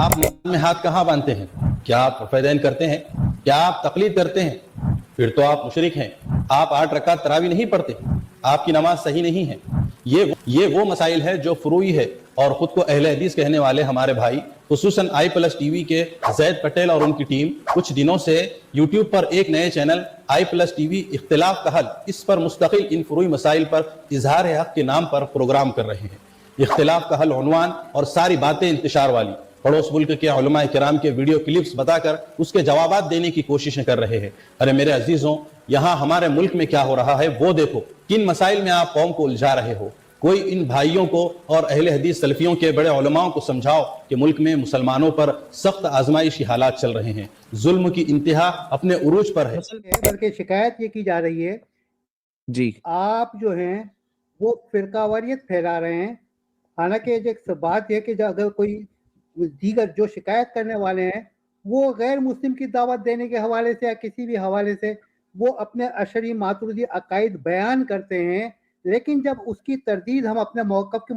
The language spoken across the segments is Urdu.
آپ میں ہاتھ کہاں باندھتے ہیں؟ کیا آپ رفع کرتے ہیں؟ کیا آپ تقلید کرتے ہیں؟ پھر تو آپ مشرک ہیں۔ آپ 8 رکعت تراویح نہیں پڑھتے، آپ کی نماز صحیح نہیں ہے۔ یہ وہ مسائل ہے جو فروعی ہے، اور خود کو اہل حدیث کہنے والے ہمارے بھائی خصوصاً آئی پلس ٹی وی کے زید پٹیل اور ان کی ٹیم کچھ دنوں سے یوٹیوب پر ایک نئے channel I plus T V اختلاف کا حل، اس پر مستقل ان فروعی مسائل پر اظہار حق کے نام پر پروگرام کر رہے ہیں۔ اختلاف کا حل عنوان اور ساری باتیں انتشار والی، پڑوس ملک کے علماء کرام کے ویڈیو کلپس بتا کر اس کے جوابات دینے کی کوششیں کر رہے ہیں۔ ارے میرے عزیزوں، یہاں ہمارے ملک میں کیا ہو رہا ہے وہ دیکھو، کن مسائل میں آپ قوم کو الجھا رہے ہو۔ کوئی ان بھائیوں کو اور اہل حدیث سلفیوں کے بڑے علماء کو سمجھاؤ کہ ملک میں مسلمانوں پر سخت آزمائشی حالات چل رہے ہیں، ظلم کی انتہا اپنے عروج پر ہے۔ بلکہ شکایت یہ کی جا رہی ہے جی آپ جو ہیں وہ فرقہ واریت پھیلا رہے ہیں، حالانکہ ایک بات ہے کہ اگر کوئی دیگر جو شکایت کرنے والے ہیں وہ غیر مسلم کی دعوت دینے کے حوالے سے یا کسی بھی حوالے سے وہ اپنے اشعری ماتریدی عقائد بیان کرتے ہیں، لیکن جب اس کی تردید ہم اپنے موقف کی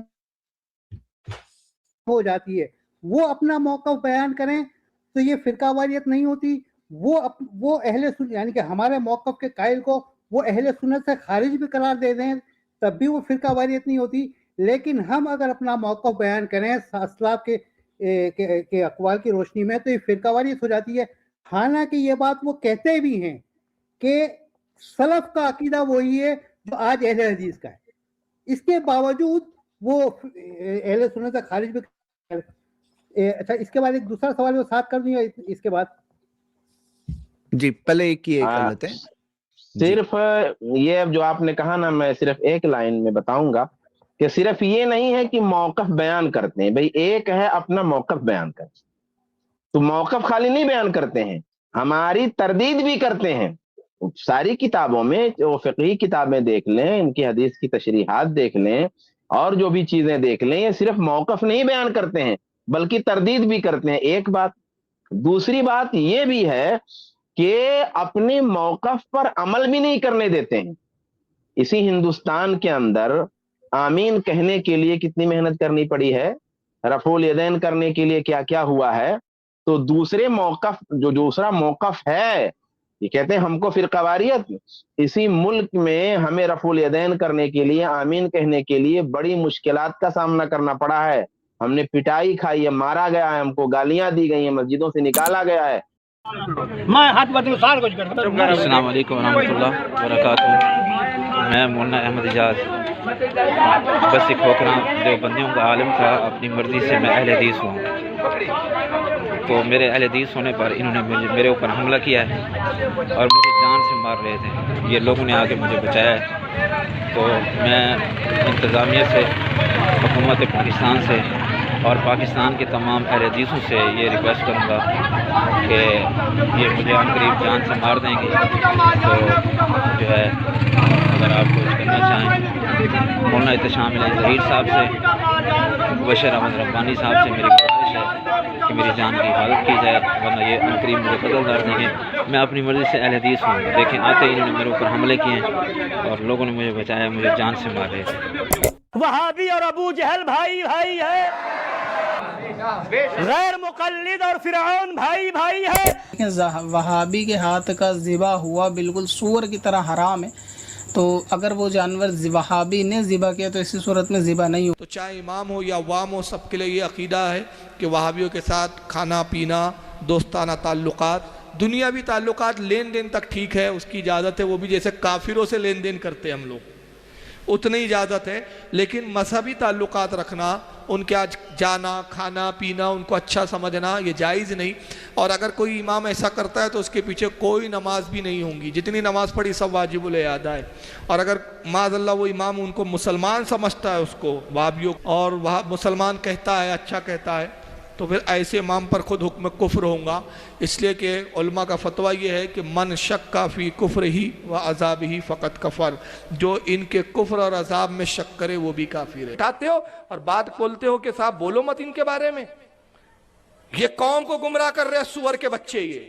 ہو جاتی ہے وہ اپنا موقف بیان کریں تو یہ فرقہ واریت نہیں ہوتی، وہ اہل سنت یعنی کہ ہمارے موقف کے قائل کو وہ اہل سنت سے خارج بھی قرار دے دیں تب بھی وہ فرقہ واریت نہیں ہوتی۔ لیکن ہم اگر اپنا موقف بیان کریں اسلاف کے اقوال کی روشنی میں تو یہ فرقہ واریت ہو جاتی ہے، حالانکہ یہ بات وہ کہتے بھی ہیں کہ سلف کا عقیدہ وہی ہے جو آج اہل حدیث کا ہے، اس کے باوجود وہ اہل سنت سے خارج بھی۔ اچھا اس کے بعد ایک دوسرا سوال وہ ساتھ کر دوں گا اس کے بعد؟ جی پہلے ایک ہی کر لیتے ہیں۔ صرف یہ جو آپ نے کہا نا، میں صرف ایک لائن میں بتاؤں گا کہ صرف یہ نہیں ہے کہ موقف بیان کرتے ہیں، بھئی ایک ہے اپنا موقف بیان کرتے، تو موقف خالی نہیں بیان کرتے ہیں، ہماری تردید بھی کرتے ہیں۔ ساری کتابوں میں جو فقہی کتابیں دیکھ لیں، ان کی حدیث کی تشریحات دیکھ لیں اور جو بھی چیزیں دیکھ لیں، یہ صرف موقف نہیں بیان کرتے ہیں بلکہ تردید بھی کرتے ہیں، ایک بات۔ دوسری بات یہ بھی ہے کہ اپنے موقف پر عمل بھی نہیں کرنے دیتے ہیں۔ اسی ہندوستان کے اندر آمین کہنے کے لیے کتنی محنت کرنی پڑی ہے، رفع الیدین کرنے کے لیے کیا کیا ہوا ہے، تو دوسرے موقف جو دوسرا موقف ہے یہ کہتے ہیں ہم کو فرقہ واریت، اسی ملک میں ہمیں رفع الیدین کرنے کے لیے آمین کہنے کے لیے بڑی مشکلات کا سامنا کرنا پڑا ہے، ہم نے پٹائی کھائی ہے، مارا گیا ہے، ہم کو گالیاں دی گئی ہیں، مسجدوں سے نکالا گیا ہے۔ السلام علیکم ورحمۃ اللہ وبرکاتہ۔ میں مولانا احمد اعجاز بس ایک کھوکھراں دیوبندیوں کا عالم تھا، اپنی مرضی سے میں اہل حدیث ہوں، تو میرے اہل حدیث ہونے پر انہوں نے میرے اوپر حملہ کیا ہے اور مجھے جان سے مار رہے تھے، یہ لوگوں نے آ کے مجھے بچایا ہے۔ تو میں انتظامیہ سے، حکومت پاکستان سے اور پاکستان کے تمام اہل حدیثوں سے یہ ریکویسٹ کروں گا کہ یہ مجھے عن قریب جان سے مار دیں گے، تو جو ہے اگر آپ کچھ کرنا چاہیں، مولانا احتشام الہی ظہیر صاحب سے، بشیر احمد ربانی صاحب سے میری گزارش ہے کہ میری جان کی حفاظت کی جائے، ورنہ یہ عن قریب مجھے قتل کر دیں گے۔ میں اپنی مرضی سے اہل حدیث ہوں، لیکن آتے ہی انہوں نے میرے اوپر حملے کیے ہیں اور لوگوں نے مجھے بچایا، مجھے جان سے مار رہے تھے۔ وہابی اور ابو جہل بھائی بھائی ہے، غیر مقلد اور فرعون بھائی بھائی ہے۔ وہابی کے ہاتھ کا ذبح ہوا بالکل سور کی طرح حرام ہے، تو اگر وہ جانور وہابی نے ذبح کیا تو اسی صورت میں ذبح نہیں ہو۔ تو چاہے امام ہو یا عوام ہو، سب کے لیے یہ عقیدہ ہے کہ وہابیوں کے ساتھ کھانا پینا، دوستانہ تعلقات، دنیاوی تعلقات، لین دین تک ٹھیک ہے، اس کی اجازت ہے، وہ بھی جیسے کافروں سے لین دین کرتے ہم لوگ اتنی اجازت ہے، لیکن مذہبی تعلقات رکھنا، ان کے آج جانا کھانا پینا ان کو اچھا سمجھنا یہ جائز نہیں۔ اور اگر کوئی امام ایسا کرتا ہے تو اس کے پیچھے کوئی نماز بھی نہیں ہوں گی، جتنی نماز پڑھی سب واجب الاعادہ ہے۔ اور اگر معاذ اللہ وہ امام ان کو مسلمان سمجھتا ہے، اس کو وہابیوں اور وہ مسلمان کہتا ہے، اچھا کہتا ہے، تو پھر ایسے امام پر خود حکم کفر ہوگا۔ اس لیے کہ علماء کا فتویٰ یہ ہے کہ من شک فی کفر ہی و عذاب ہی فقط کفر، جو ان کے کفر اور عذاب میں شک کرے وہ بھی کافر ہے۔ اٹھاتے ہو اور بات کھولتے ہو کہ صاحب بولو مت ان کے بارے میں، یہ قوم کو گمراہ کر رہے ہیں، سور کے بچے یہ،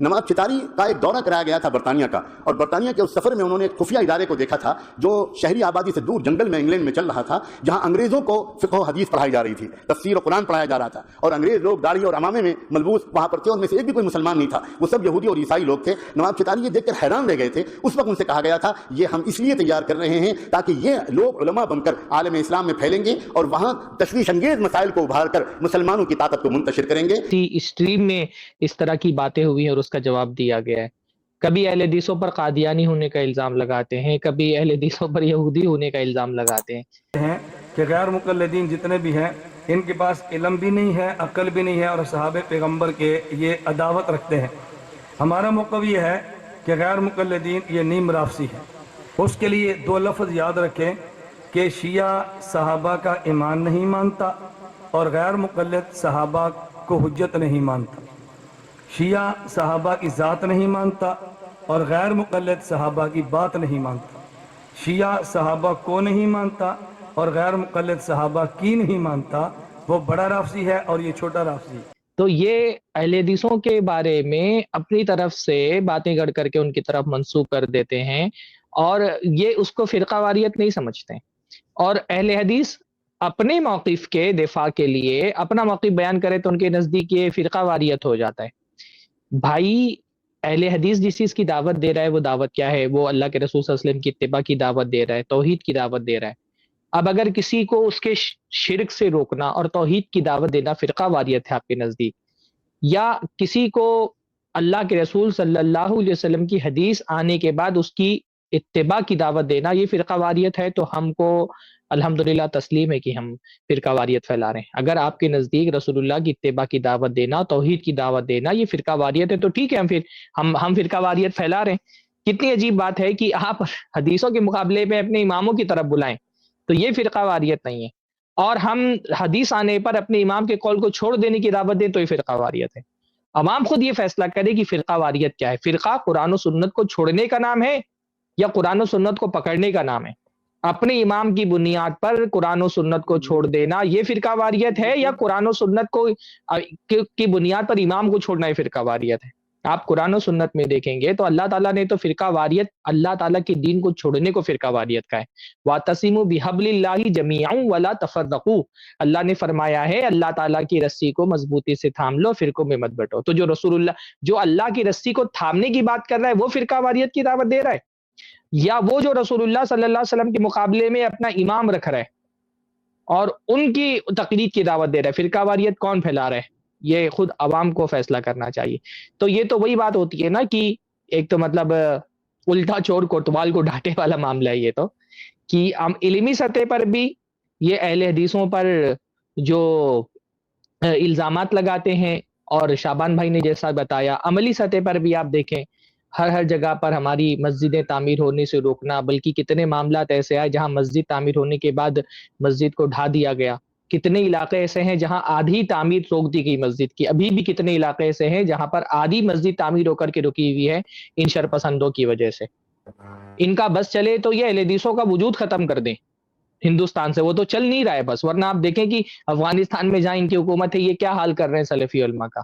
نواب چتاری کا ایک دورہ کرایا گیا تھا برطانیہ کا، اور برطانیہ کے اس سفر میں انہوں نے ایک خفیہ ادارے کو دیکھا تھا جو شہری آبادی سے دور جنگل میں انگلینڈ میں چل رہا تھا، جہاں انگریزوں کو فقہ و حدیث پڑھائی جا رہی تھی، تفسیر و قرآن پڑھایا جا رہا تھا، اور انگریز لوگ داڑھی اور عمامے میں ملبوس وہاں پر تھے، ان میں سے ایک بھی کوئی مسلمان نہیں تھا، وہ سب یہودی اور عیسائی لوگ تھے. نواب چتاری یہ دیکھ کر حیران رہ گئے تھے. اس وقت ان سے کہا گیا تھا یہ ہم اس لیے تیار کر رہے ہیں تاکہ یہ لوگ علماء بن کر عالم اسلام میں پھیلیں گے اور وہاں تشویش انگیز مسائل کو ابھار کر مسلمانوں کی طاقت کو منتشر کریں گے. اسٹریم میں اس طرح کی باتیں ہوئی ہیں اور اس کا جواب دیا گیا ہے. کبھی اہل حدیثوں پر قادیانی ہونے کا الزام لگاتے ہیں، کبھی اہل حدیثوں پر یہودی ہونے کا الزام لگاتے ہیں کہ غیر مقلدین جتنے بھی ہیں ان کے پاس علم بھی نہیں ہے، عقل بھی نہیں ہے، اور صحابہ پیغمبر کے یہ عداوت رکھتے ہیں. ہمارا موقف یہ ہے کہ غیر مقلدین یہ نیم رافضی ہے. اس کے لیے دو لفظ یاد رکھیں کہ شیعہ صحابہ کا ایمان نہیں مانتا اور غیر مقلد صحابہ کو حجت نہیں مانتا. شیعہ صحابہ کی ذات نہیں مانتا اور غیر مقلد صحابہ کی بات نہیں مانتا. شیعہ صحابہ کو نہیں مانتا اور غیر مقلد صحابہ کی نہیں مانتا. وہ بڑا رافضی ہے اور یہ چھوٹا رافضی ہے. تو یہ اہل حدیثوں کے بارے میں اپنی طرف سے باتیں گڑھ کر کے ان کی طرف منسوب کر دیتے ہیں، اور یہ اس کو فرقہ واریت نہیں سمجھتے. اور اہل حدیث اپنے موقف کے دفاع کے لیے اپنا موقف بیان کرے تو ان کے نزدیک یہ فرقہ واریت ہو جاتا ہے. بھائی اہل حدیث جس چیز کی دعوت دے رہا ہے وہ دعوت کیا ہے؟ وہ اللہ کے رسول صلی اللہ علیہ وسلم کی اتباع کی دعوت دے رہا ہے، توحید کی دعوت دے رہا ہے. اب اگر کسی کو اس کے شرک سے روکنا اور توحید کی دعوت دینا فرقہ واریت ہے آپ کے نزدیک، یا کسی کو اللہ کے رسول صلی اللہ علیہ وسلم کی حدیث آنے کے بعد اس کی اتباع کی دعوت دینا یہ فرقہ واریت ہے، تو ہم کو الحمدللہ تسلیم ہے کہ ہم فرقہ واریت پھیلا رہے ہیں. اگر آپ کے نزدیک رسول اللہ کی اتباع کی دعوت دینا، توحید کی دعوت دینا یہ فرقہ واریت ہے تو ٹھیک ہے، ہم فرقہ واریت پھیلا رہے ہیں. کتنی عجیب بات ہے کہ آپ حدیثوں کے مقابلے میں اپنے اماموں کی طرف بلائیں تو یہ فرقہ واریت نہیں ہے، اور ہم حدیث آنے پر اپنے امام کے قول کو چھوڑ دینے کی دعوت دیں تو یہ فرقہ واریت ہے. عوام خود یہ فیصلہ کرے کہ فرقہ واریت کیا ہے. فرقہ قرآن و سنت کو چھوڑنے کا نام ہے یا قرآن و سنت کو پکڑنے کا نام ہے؟ اپنے امام کی بنیاد پر قرآن و سنت کو چھوڑ دینا یہ فرقہ واریت ہے، یا قرآن و سنت کو کی بنیاد پر امام کو چھوڑنا یہ فرقہ واریت ہے؟ آپ قرآن و سنت میں دیکھیں گے تو اللہ تعالیٰ نے تو فرقہ واریت اللہ تعالیٰ کے دین کو چھوڑنے کو فرقہ واریت کا ہے. وَاعْتَصِمُوا بِحَبْلِ اللَّهِ جَمِيعًا وَلَا تَفَرَّقُوا. اللہ نے فرمایا ہے اللہ تعالیٰ کی رسی کو مضبوطی سے تھام لو، فرقوں میں مت بٹو. تو جو اللہ کی رسی کو تھامنے کی بات کر رہا ہے وہ فرقہ واریت کی دعوت دے رہا ہے، یا وہ جو رسول اللہ صلی اللہ علیہ وسلم کے مقابلے میں اپنا امام رکھ رہا ہے اور ان کی تقلید کی دعوت دے رہا ہے؟ فرقہ واریت کون پھیلا رہا ہے؟ یہ خود عوام کو فیصلہ کرنا چاہیے. تو یہ تو وہی بات ہوتی ہے نا کہ ایک تو مطلب الٹا چور کوتوال کو ڈانٹے والا معاملہ ہے یہ تو، کہ ہم علمی سطح پر بھی یہ اہل حدیثوں پر جو الزامات لگاتے ہیں، اور شعبان بھائی نے جیسا بتایا عملی سطح پر بھی آپ دیکھیں ہر جگہ پر ہماری مسجدیں تعمیر ہونے سے روکنا، بلکہ کتنے معاملات ایسے آئے جہاں مسجد تعمیر ہونے کے بعد مسجد کو ڈھا دیا گیا. کتنے علاقے ایسے ہیں جہاں آدھی تعمیر روک دی گئی مسجد کی. ابھی بھی کتنے علاقے ایسے ہیں جہاں پر آدھی مسجد تعمیر ہو کر کے رکی ہوئی ہے ان شرپسندوں کی وجہ سے. ان کا بس چلے تو یہ اہل حدیثوں کا وجود ختم کر دیں ہندوستان سے، وہ تو چل نہیں رہا ہے بس. ورنہ آپ دیکھیں کہ افغانستان میں جہاں ان کی حکومت ہے یہ کیا حال کر رہے ہیں سلفی علماء کا.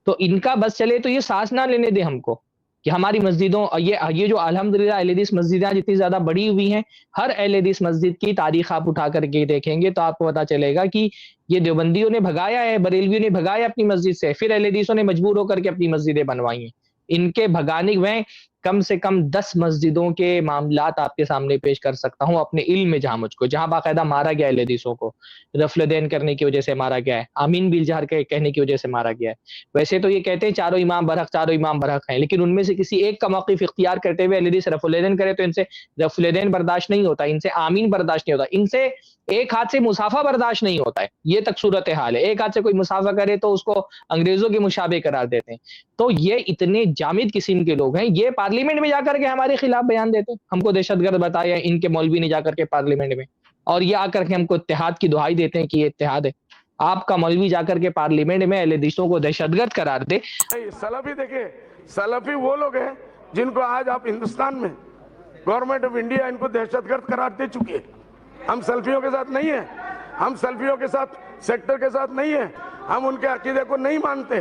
تو ان کا بس چلے تو یہ سانس نہ لینے دیں ہم کو کہ ہماری مسجدوں یہ جو الحمدللہ اہل حدیث مسجدیں جتنی زیادہ بڑی ہوئی ہیں، ہر اہل حدیث مسجد کی تاریخ آپ اٹھا کر کے دیکھیں گے تو آپ کو پتہ چلے گا کہ یہ دیوبندیوں نے بھگایا ہے، بریلویوں نے بھگایا اپنی مسجد سے، پھر اہل حدیثوں نے مجبور ہو کر کے اپنی مسجدیں بنوائی ہیں. ان کے بھگانے میں کم سے کم 10 مسجدوں کے معاملات آپ کے سامنے پیش کر سکتا ہوں اپنے علم میں، جہاں باقاعدہ مارا گیا اہل حدیثوں کو، رفل دین کرنے کی وجہ سے مارا گیا ہے، آمین بالجہر کے کہنے کی وجہ سے مارا گیا ہے. ویسے تو یہ کہتے ہیں چاروں امام برحق ہیں، لیکن ان میں سے کسی ایک کا موقف اختیار کرتے ہوئے اہل حدیث رفل دین کرے تو ان سے رفل دین برداشت نہیں ہوتا، ان سے آمین برداشت نہیں ہوتا، ان سے ایک ہاتھ سے مسافہ برداشت نہیں ہوتا ہے. یہ تک صورت حال ہے. ایک ہاتھ سے کوئی مسافہ کرے تو اس کو انگریزوں کے مشابہ قرار دیتے ہیں. تو یہ اتنے جامد قسم کے لوگ ہیں، یہ پارلیمنٹ میں جا کر کے ہمارے خلاف بیان دیتے ہیں. ہم کو دہشت گرد بتایا ان کے مولوی نے جا کر کے پارلیمنٹ میں، اور یہ آ کر کے ہم کو اتحاد کی دعائی دیتے ہیں کہ یہ اتحاد ہے. آپ کا مولوی جا کر کے پارلیمنٹ میں اہل حدیثوں کو دہشت گرد قرار دے. سلفی دیکھیں، سلفی وہ لوگ ہیں جن کو آج آپ ہندوستان میں گورنمنٹ آف انڈیا ان کو دہشت گرد قرار دے چکی ہے. ہم سلفیوں کے ساتھ نہیں ہیں، ہم سلفیوں کے ساتھ سیکٹر کے ساتھ نہیں ہیں، ہم ان کے عقیدے کو نہیں مانتے.